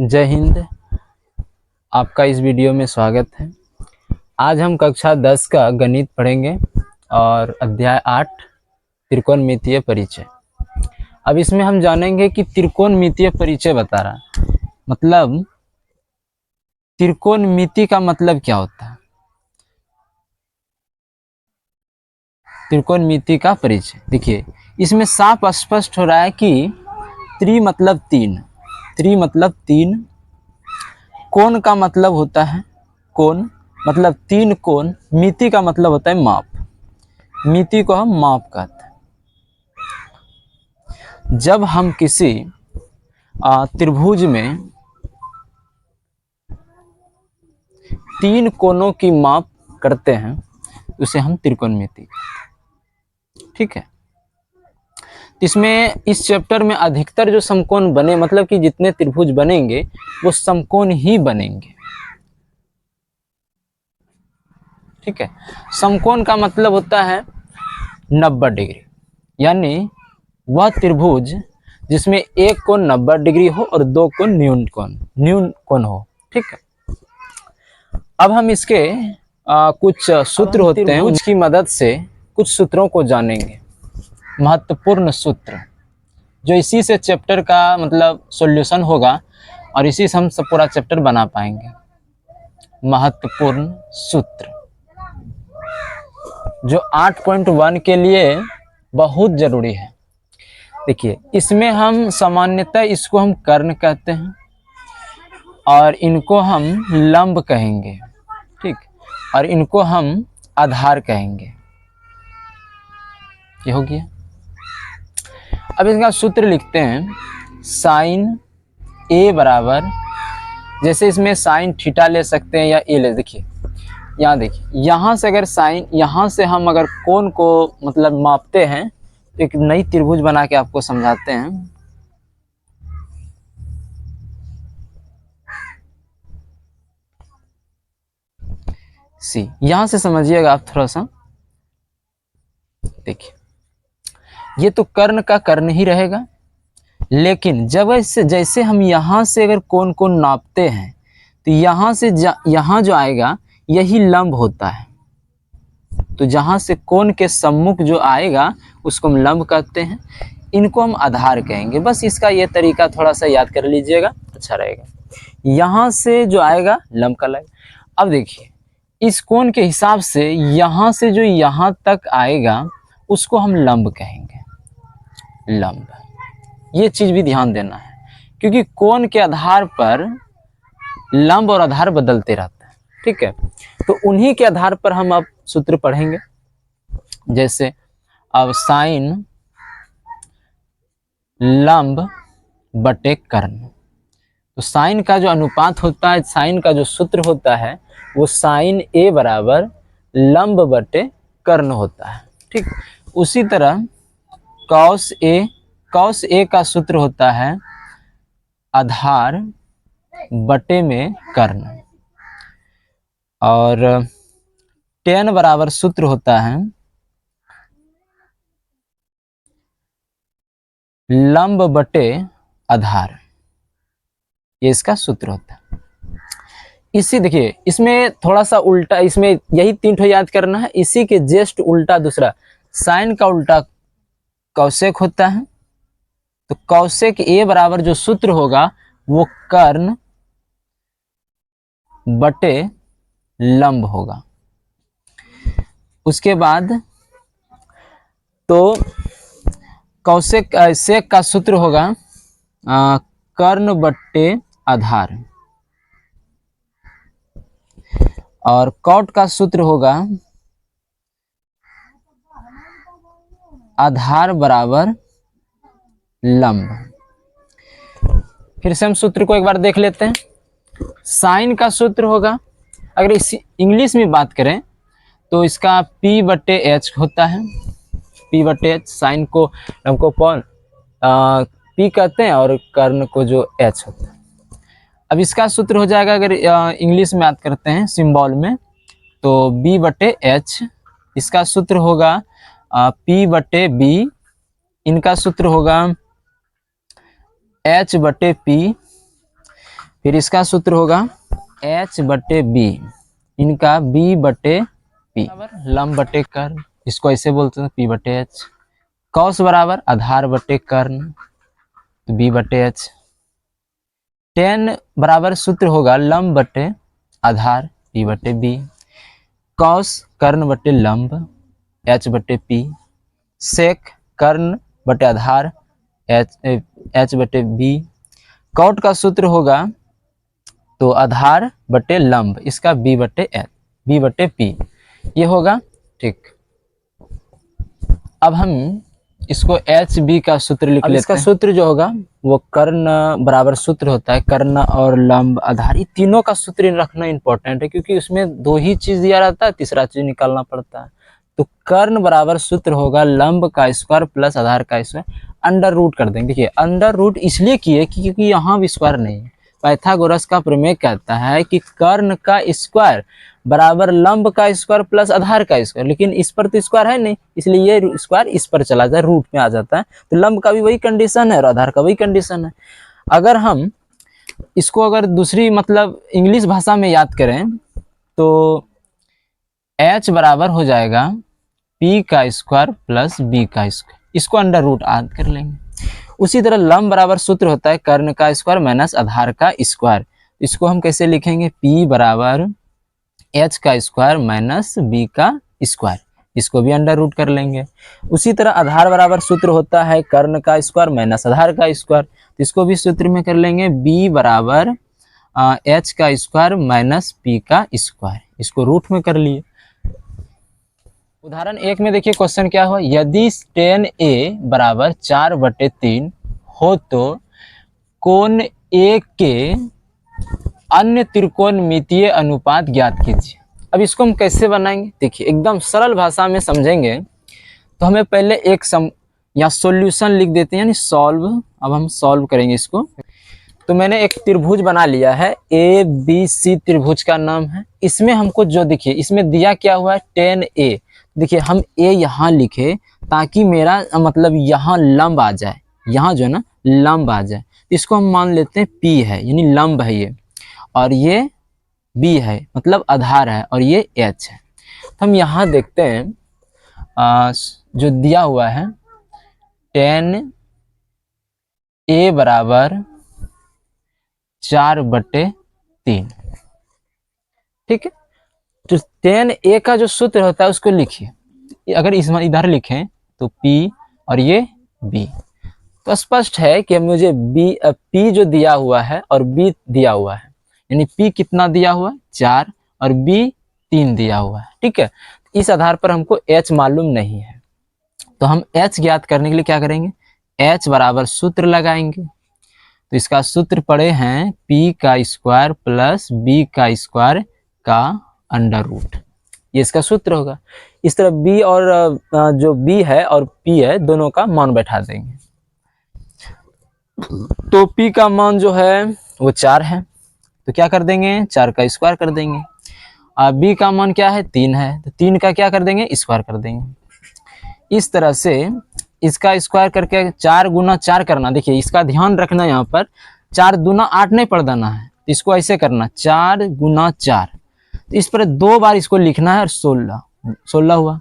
जय हिंद। आपका इस वीडियो में स्वागत है। आज हम कक्षा 10 का गणित पढ़ेंगे और अध्याय 8 त्रिकोणमितीय परिचय। अब इसमें हम जानेंगे कि त्रिकोणमितीय परिचय बता रहा मतलब त्रिकोणमिति का मतलब क्या होता है। त्रिकोणमिति का परिचय देखिए, इसमें साफ स्पष्ट हो रहा है कि त्रि मतलब तीन, कोण का मतलब होता है कोण, मतलब तीन कोण। मिति का मतलब होता है माप, मिति को हम माप कहते हैं। जब हम किसी त्रिभुज में तीन कोणों की माप करते हैं उसे हम त्रिकोणमिति कहते हैं। ठीक है, इसमें इस चैप्टर में अधिकतर जो समकोण बने, मतलब कि जितने त्रिभुज बनेंगे वो समकोण ही बनेंगे। ठीक है, समकोण का मतलब होता है 90 डिग्री, यानी वह त्रिभुज जिसमें एक कोण 90 डिग्री हो और दो कोण न्यून कोण हो। ठीक है, अब हम इसके कुछ सूत्र होते हैं, उसकी मदद से कुछ सूत्रों को जानेंगे, महत्वपूर्ण सूत्र, जो इसी से चैप्टर का मतलब सॉल्यूशन होगा और इसी से हम सब पूरा चैप्टर बना पाएंगे। महत्वपूर्ण सूत्र जो 8.1 के लिए बहुत जरूरी है। देखिए, इसमें हम सामान्यतः इसको हम कर्ण कहते हैं और इनको हम लंब कहेंगे। ठीक, और इनको हम आधार कहेंगे। ये हो गया। अब इसका सूत्र लिखते हैं, साइन ए बराबर, जैसे इसमें साइन थीटा ले सकते हैं या ए ले। देखिए यहाँ, देखिए यहाँ से अगर साइन, यहाँ से हम अगर कोण को मतलब मापते हैं तो एक नई त्रिभुज बना के आपको समझाते हैं। सी, यहाँ से समझिएगा आप थोड़ा सा। देखिए, ये तो कर्ण का कर्ण ही रहेगा, लेकिन जब जैसे हम यहाँ से अगर कोण को नापते हैं तो यहाँ से यहाँ जो आएगा यही लंब होता है। तो जहाँ से कोण के सम्मुख जो आएगा उसको हम लंब कहते हैं, इनको हम आधार कहेंगे। बस इसका ये तरीका थोड़ा सा याद कर लीजिएगा, अच्छा रहेगा। यहाँ से जो आएगा लंब का लगेगा। अब देखिए, इस कोण के हिसाब से यहाँ से जो यहाँ तक आएगा उसको हम लंब कहेंगे, लंब। ये चीज़ भी ध्यान देना है, क्योंकि कोण के आधार पर लंब और आधार बदलते रहते हैं। ठीक है, तो उन्हीं के आधार पर हम अब सूत्र पढ़ेंगे। जैसे अब साइन लंब बटे कर्ण, तो साइन का जो अनुपात होता है, साइन का जो सूत्र होता है वो साइन ए बराबर लंब बटे कर्ण होता है। ठीक, उसी तरह कॉस ए का सूत्र होता है आधार बटे में कर्ण, और tan बराबर सूत्र होता है लंब बटे आधार। ये इसका सूत्र होता है। इसी देखिए, इसमें थोड़ा सा उल्टा, इसमें यही तीन ठो याद करना है, इसी के जस्ट उल्टा दूसरा, साइन का उल्टा कौशेक होता है। तो कौशेक ए बराबर जो सूत्र होगा वो कर्ण बटे लंब होगा। उसके बाद तो कौशेक सेक का सूत्र होगा कर्ण बटे आधार, और कॉट का सूत्र होगा आधार बराबर लंब। फिर से हम सूत्र को एक बार देख लेते हैं। साइन का सूत्र होगा, अगर इस इंग्लिश में बात करें तो इसका P बटे एच होता है, P बटे एच। साइन को हमको कौन P कहते हैं और कर्ण को जो H होता है। अब इसका सूत्र हो जाएगा, अगर इंग्लिश में बात करते हैं सिंबल में, तो B बटे एच। इसका सूत्र होगा P बटे B। इनका सूत्र होगा H बटे P। फिर इसका सूत्र होगा एच बटे बी, इनका बी बटे पी बराबर लंब बटे कर्ण, इसको ऐसे बोलते हैं पी बटे एच। कॉस बराबर आधार बटे कर्ण, तो बी बटे एच। टेन बराबर सूत्र होगा लंब बटे आधार, पी बटे बी। कॉस कर्ण बटे लंब, एच बटे पी। सेक कर्ण बटे आधार, एच बटे बी। कॉट का सूत्र होगा तो आधार बटे लंब, इसका बी बटे एच, बी बटे पी ये होगा। ठीक, अब हम इसको एच बी का सूत्र लिख लेते हैं। इसका सूत्र जो होगा वो कर्ण बराबर सूत्र होता है, कर्ण और लंब आधार, ये तीनों का सूत्र रखना इंपॉर्टेंट है, क्योंकि उसमें दो ही चीज दिया रहता है, तीसरा चीज निकालना पड़ता है। तो कर्ण बराबर सूत्र होगा लंब का स्क्वायर प्लस आधार का स्क्वायर, अंडर रूट कर देंगे। देखिए अंडर रूट इसलिए किए क्योंकि यहाँ भी स्क्वायर नहीं है। पाइथागोरस का प्रमेय कहता है कि कर्ण का स्क्वायर बराबर लंब का स्क्वायर प्लस आधार का स्क्वायर, लेकिन इस पर तो स्क्वायर है नहीं, इसलिए ये स्क्वायर इस पर चला जाए, रूट में आ जाता है। तो लंब का भी वही कंडीशन है और आधार का वही कंडीशन है। अगर हम इसको अगर दूसरी मतलब इंग्लिश भाषा में याद करें तो h बराबर हो जाएगा p का स्क्वायर प्लस b का स्क्वायर, इसको अंडर रूट याद कर लेंगे। उसी तरह लंब बराबर सूत्र होता है कर्ण का स्क्वायर माइनस आधार का स्क्वायर, इसको हम कैसे लिखेंगे p बराबर h का स्क्वायर माइनस b का स्क्वायर, इसको भी अंडर रूट कर लेंगे। उसी तरह आधार बराबर सूत्र होता है कर्ण का स्क्वायर माइनस आधार का स्क्वायर, तो इसको भी सूत्र में कर लेंगे b बराबर h का स्क्वायर माइनस p का स्क्वायर, इसको रूट में कर लिए। उदाहरण 1 में देखिए क्वेश्चन क्या हुआ, यदि tan A बराबर 4/3 हो तो कोण A के अन्य त्रिकोणमितीय अनुपात ज्ञात कीजिए। अब इसको हम कैसे बनाएंगे, देखिए एकदम सरल भाषा में समझेंगे तो हमें पहले एक यहाँ सॉल्यूशन लिख देते हैं, यानी सॉल्व। अब हम सॉल्व करेंगे इसको। तो मैंने एक त्रिभुज बना लिया है, ABC त्रिभुज का नाम है। इसमें हमको जो देखिए इसमें दिया क्या हुआ है tan A, देखिए हम A यहाँ लिखे ताकि मेरा मतलब यहाँ लंब आ जाए, यहाँ जो है ना लंब आ जाए, इसको हम मान लेते हैं P है, यानी लंब है ये, और ये B है मतलब आधार है, और ये H है। तो हम यहाँ देखते हैं जो दिया हुआ है tan A बराबर 4/3, ठीक है। तो tan A का जो सूत्र होता है उसको लिखिए, अगर इधर लिखें तो P और ये B, तो स्पष्ट है कि मुझे P जो दिया हुआ है और B दिया हुआ है, यानी P कितना दिया हुआ है 4 और B 3 दिया हुआ है, ठीक है। इस आधार पर हमको H मालूम नहीं है, तो हम H ज्ञात करने के लिए क्या करेंगे, H बराबर सूत्र लगाएंगे। तो इसका सूत्र पड़े हैं P का स्क्वायर प्लस B का स्क्वायर का अंडर रूट, ये इसका सूत्र होगा। इस तरह B और जो B है और P है दोनों का मान बैठा देंगे। तो P का मान जो है वो 4 है, तो क्या कर देंगे 4 का स्क्वायर कर देंगे। B का मान क्या है 3 है, तो 3 का क्या कर देंगे स्क्वायर कर देंगे। इस तरह से इसका स्क्वायर करके 4 गुना 4 करना, देखिए इसका ध्यान रखना, यहाँ पर 4 दूना 8 नहीं पढ़ देना है, तो इसको ऐसे करना 4 गुना 4, तो इस पर 2 बार इसको लिखना है और 16 हुआ।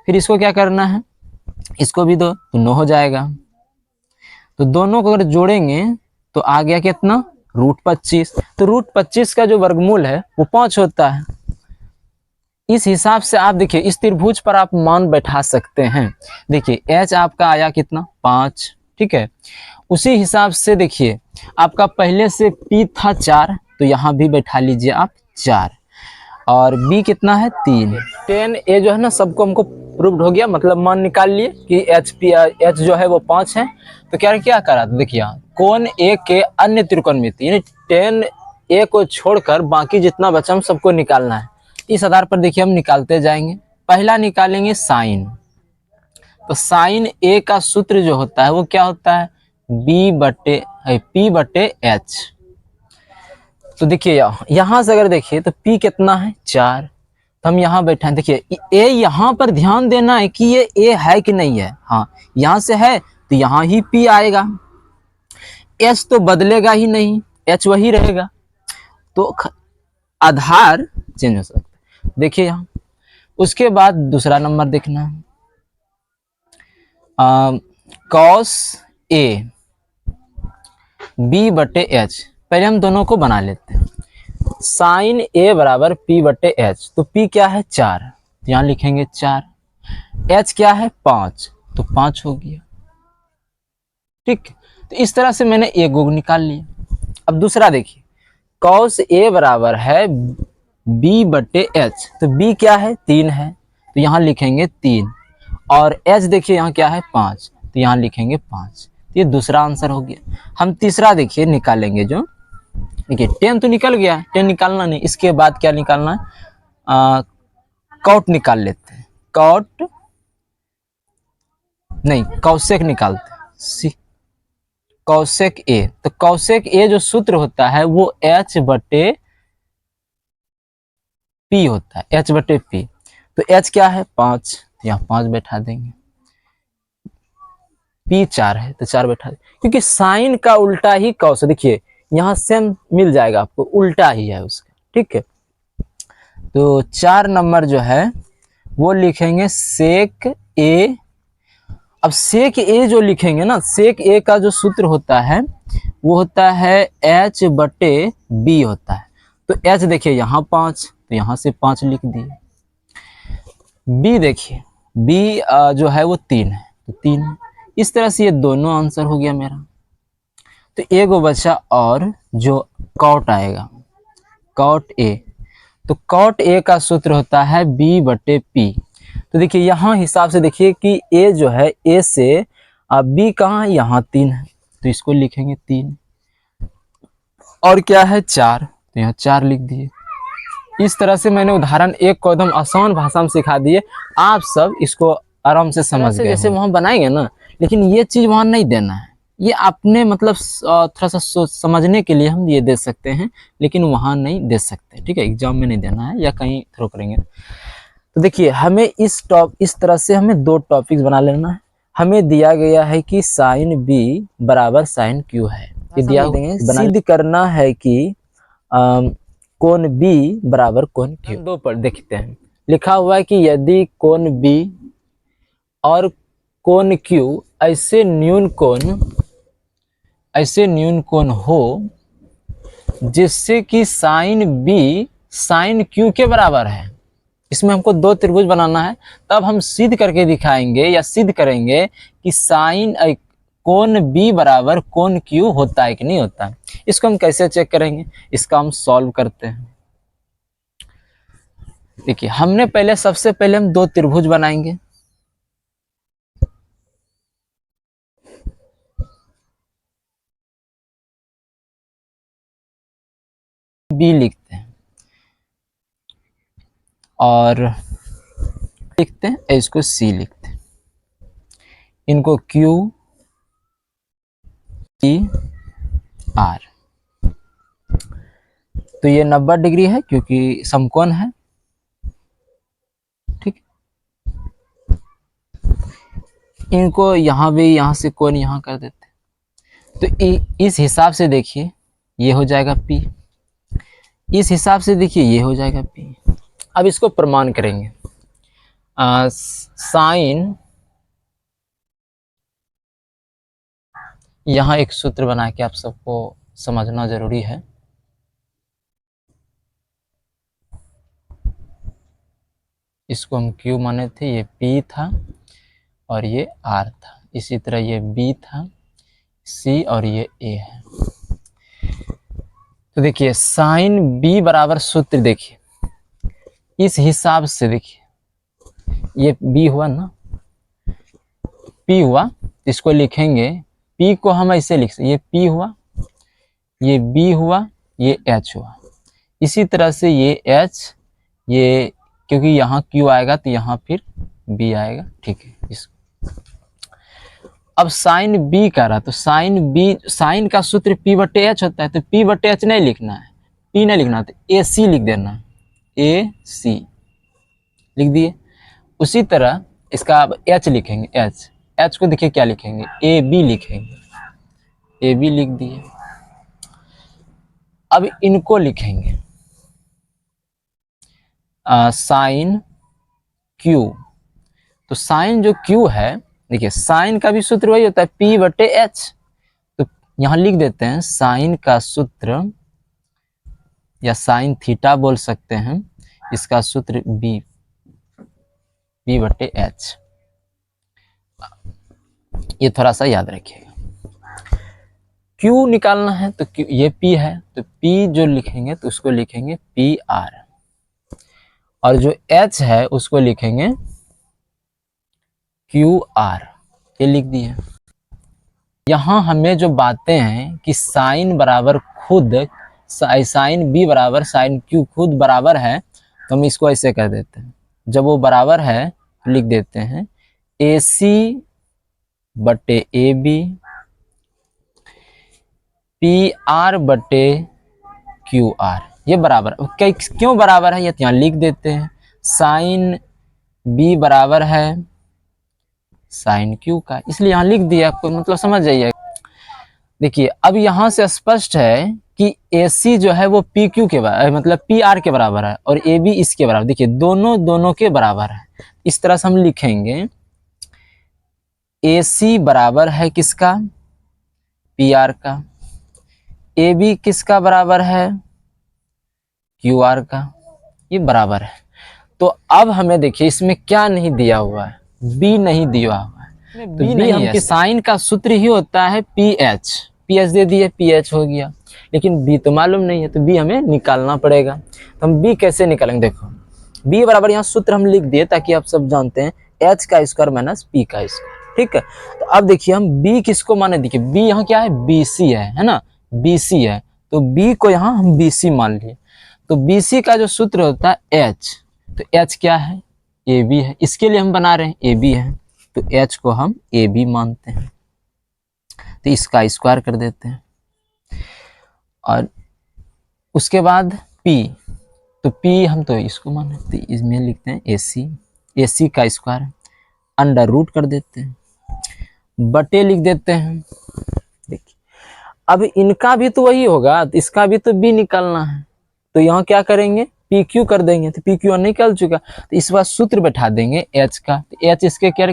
फिर इसको क्या करना है, इसको भी 2 तो 9 हो जाएगा। तो दोनों को अगर जोड़ेंगे तो आ गया कितना √25, तो √25 का जो वर्गमूल है वो 5 होता है। इस हिसाब से आप देखिए इस त्रिभुज पर आप मान बैठा सकते हैं। देखिए H आपका आया कितना 5, ठीक है। उसी हिसाब से देखिए आपका पहले से P था 4, तो यहाँ भी बैठा लीजिए आप 4, और B कितना है 3। tan A जो है ना सबको हमको प्रूव्ड हो गया, मतलब मान निकाल लिए कि H जो है वो 5 है। तो क्या करा, देखिए कोण A के अन्य त्रिकोणमिति, यानी tan A को छोड़कर बाकी जितना बचा हम सबको निकालना है। इस आधार पर देखिए हम निकालते जाएंगे। पहला निकालेंगे साइन, तो साइन A का सूत्र जो होता है वो क्या होता है P/H। तो देखिए यहाँ से अगर देखिए तो P कितना है 4, तो हम यहाँ बैठे हैं। देखिए A यहाँ पर ध्यान देना है कि ये A है कि नहीं है, हाँ यहाँ से है तो यहाँ ही P आएगा, H तो बदलेगा ही नहीं, H वही रहेगा, तो आधार चेंज हो सकता है। देखिए यहाँ, उसके बाद दूसरा नंबर देखना है, कॉस ए बी बटे एच। पहले हम दोनों को बना लेते हैं। साइन ए बराबर पी बटे एच, तो पी क्या है 4, तो यहाँ लिखेंगे 4। एच क्या है 5, तो 5 हो गया। ठीक, तो इस तरह से मैंने ए को निकाल लिया। अब दूसरा देखिए, कॉस ए बराबर है बी बटे एच, तो बी क्या है 3 है, तो यहाँ लिखेंगे 3। और एच देखिए यहाँ क्या है 5, तो यहाँ लिखेंगे 5। तो ये दूसरा आंसर हो गया। हम तीसरा देखिए निकालेंगे, जो देखिए 10 तो निकल गया, 10 निकालना नहीं, इसके बाद क्या निकालना है, कॉट निकाल लेते हैं। कॉट नहीं, कौशेक निकालते हैं, सी कौशेक ए। तो कौशेक ए जो सूत्र होता है वो एच बटे पी होता है, एच बटे पी। तो एच क्या है 5, तो यहाँ 5 बैठा देंगे। पी 4 है, तो 4 बैठा देंगे, क्योंकि साइन का उल्टा ही कौश, देखिए यहाँ सेम मिल जाएगा आपको, उल्टा ही है उसका। ठीक है, तो 4 नंबर जो है वो लिखेंगे सेक ए। अब सेक ए जो लिखेंगे ना, सेक ए का जो सूत्र होता है वो होता है एच बटे बी होता है। तो एच देखिए यहाँ 5, तो यहाँ से 5 लिख दिए। बी देखिए, बी जो है वो 3 है, तो 3। इस तरह से ये दोनों आंसर हो गया मेरा। तो एगो बचा और जो कॉट आएगा, कॉट ए। तो कॉट ए का सूत्र होता है बी बटे पी। तो देखिए यहाँ हिसाब से देखिए कि ए जो है, ए से बी कहाँ है, यहाँ 3 है, तो इसको लिखेंगे 3। और क्या है 4, तो यहाँ 4 लिख दिए। इस तरह से मैंने उदाहरण एक को एकदम आसान भाषा में सिखा दिए, आप सब इसको आराम से समझ गए। जैसे वहाँ बनाएंगे ना, लेकिन ये चीज़ वहाँ नहीं देना है, ये अपने मतलब थोड़ा सा सोच समझने के लिए हम ये दे सकते हैं, लेकिन वहाँ नहीं दे सकते। ठीक है, एग्जाम में नहीं देना है या कहीं थ्रो करेंगे। तो देखिए हमें इस तरह से हमें 2 टॉपिक्स बना लेना है। हमें दिया गया है कि साइन बी बराबर साइन क्यू है, ये दिया देंगे। सिद्ध करना है कि कोण बी बराबर कोण क्यू। 2 पर देखते हैं, लिखा हुआ है कि यदि कोण बी और कोण क्यू ऐसे न्यून कोण हो जिससे कि साइन बी साइन क्यू के बराबर है। इसमें हमको 2 त्रिभुज बनाना है, तब हम सिद्ध करके दिखाएंगे या सिद्ध करेंगे कि साइन कोण बी बराबर कोण क्यू होता है कि नहीं होता है। इसको हम कैसे चेक करेंगे, इसका हम सॉल्व करते हैं। देखिए हमने सबसे पहले हम 2 त्रिभुज बनाएंगे। बी लिखते हैं और लिखते हैं, इसको सी लिखते हैं, इनको क्यू सी आर। तो ये 90 डिग्री है क्योंकि समकोण है। ठीक, इनको यहाँ भी, यहाँ से कोण यहाँ कर देते हैं। तो इस हिसाब से देखिए ये हो जाएगा P, इस हिसाब से देखिए ये हो जाएगा P। अब इसको प्रमाण करेंगे। साइन, यहाँ एक सूत्र बना के आप सबको समझना जरूरी है। इसको हम Q माने थे, ये P था और ये R था। इसी तरह ये B था, C और ये A है। तो देखिए साइन B बराबर सूत्र देखिए इस हिसाब से, देखिए ये B हुआ ना, P हुआ, इसको लिखेंगे P को हम ऐसे लिख सकते, ये P हुआ, ये B हुआ, ये H हुआ। इसी तरह से ये H, ये क्योंकि यहाँ Q आएगा तो यहाँ फिर B आएगा। ठीक है, इसको अब साइन B का रहा, तो साइन का सूत्र P बटे H होता है, तो P बटे H नहीं लिखना है, P नहीं लिखना, तो AC लिख देना है, AC लिख दिए। उसी तरह इसका अब H लिखेंगे, H को देखिए क्या लिखेंगे, AB लिखेंगे, AB लिख दिए। अब इनको लिखेंगे साइन क्यू। तो साइन जो क्यू है, देखिए साइन का भी सूत्र वही होता है P/H। तो यहां लिख देते हैं साइन का सूत्र, या साइन थीटा बोल सकते हैं, इसका सूत्र P/H। ये थोड़ा सा याद रखिएगा। Q निकालना है तो Q, ये P है तो P जो लिखेंगे तो उसको लिखेंगे PR, और जो H है उसको लिखेंगे QR। ये लिख दिए। यहाँ हमें जो बातें हैं कि साइन बराबर खुद साइन B बराबर साइन Q खुद बराबर है, तो हम इसको ऐसे कर देते हैं। जब वो बराबर है तो लिख देते हैं AC/AB PR/QR। ये बराबर, क्यों बराबर है ये यहाँ लिख देते हैं। साइन B बराबर है साइन Q का, इसलिए यहाँ लिख दिया, आपको मतलब समझ जाइए। देखिए अब यहाँ से स्पष्ट है कि AC जो है वो PQ के बराबर, मतलब PR के बराबर है, और AB इसके बराबर। देखिए दोनों के बराबर है। इस तरह से हम लिखेंगे AC बराबर है किसका, PR का। AB किसका बराबर है, QR का। ये बराबर है। तो अब हमें देखिए इसमें क्या नहीं दिया हुआ है, B नहीं दिया हुआ है। तो B नहीं है, साइन का सूत्र ही होता है PH। PH दे दिए, PH हो गया, लेकिन B तो मालूम नहीं है, तो B हमें निकालना पड़ेगा। तो हम B कैसे निकालेंगे, देखो B बराबर, यहाँ सूत्र हम लिख दिए ताकि आप सब जानते हैं, H का स्क्वायर माइनस P का स्क्वायर। ठीक है, तो अब देखिए हम B किसको माने, देखिए B यहाँ क्या है, BC है ना, BC है, तो B को यहाँ हम BC मान लिए। तो BC का जो सूत्र होता है H, तो H क्या है, AB है, इसके लिए हम बना रहे हैं AB है, तो H को हम AB मानते हैं, तो इसका स्क्वायर कर देते हैं। और उसके बाद P, तो P हम तो इसको माने, तो इसमें लिखते हैं AC का स्क्वायर अंडर रूट कर देते हैं, बटे लिख देते हैं। देखिए अब इनका भी तो वही होगा, तो इसका भी तो B निकालना है, तो यहाँ क्या करेंगे, PQ कर देंगे, तो PQ निकल चुका, तो इस बार सूत्र बैठा देंगे H का, तो H इसके क्या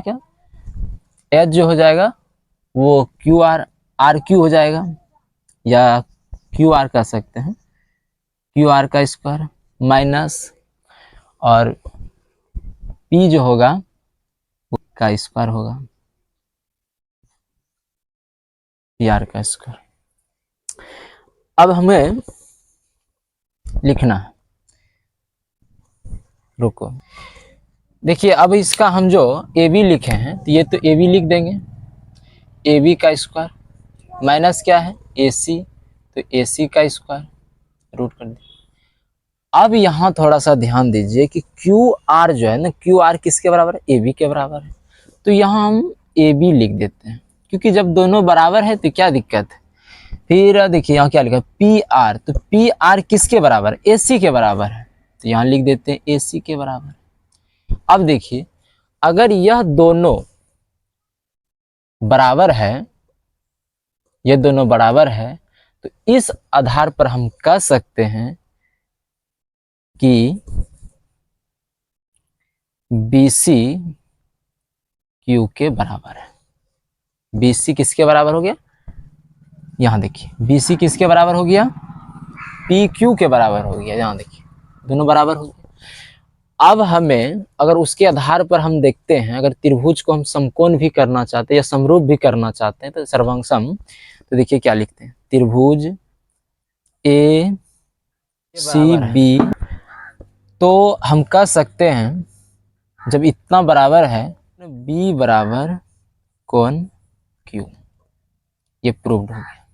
H जो हो जाएगा वो RQ हो जाएगा, या QR कह सकते हैं, QR का स्क्वायर माइनस, और P जो होगा उसका स्क्वायर होगा, PR का स्क्वायर। अब हमें लिखना है, रुको, देखिए अब इसका हम जो AB लिखे हैं, तो ये तो AB लिख देंगे, AB का स्क्वायर माइनस क्या है AC, तो AC का स्क्वायर रूट कर दें। अब यहाँ थोड़ा सा ध्यान दीजिए कि QR जो है ना, QR किसके बराबर है, AB के बराबर है, तो यहाँ हम AB लिख देते हैं, क्योंकि जब दोनों बराबर है तो क्या दिक्कत है। फिर देखिए यहाँ क्या लिखा है PR, तो PR किसके बराबर है, AC के बराबर है, तो यहाँ लिख देते हैं AC के बराबर। अब देखिए अगर यह दोनों बराबर है, ये दोनों बराबर है, तो इस आधार पर हम कह सकते हैं कि BC Q के बराबर है। BC किसके बराबर हो गया, यहाँ देखिए BC किसके बराबर हो गया, PQ के बराबर हो गया, यहाँ देखिए दोनों बराबर हो गए। अब हमें अगर उसके आधार पर हम देखते हैं, अगर त्रिभुज को हम समकोण भी करना चाहते हैं या समरूप भी करना चाहते हैं, तो सर्वांग सम, तो देखिए क्या लिखते हैं, त्रिभुज ACB, तो हम कह सकते हैं जब इतना बराबर है, B बराबर कोण Q, ये प्रूव्ड हो गया।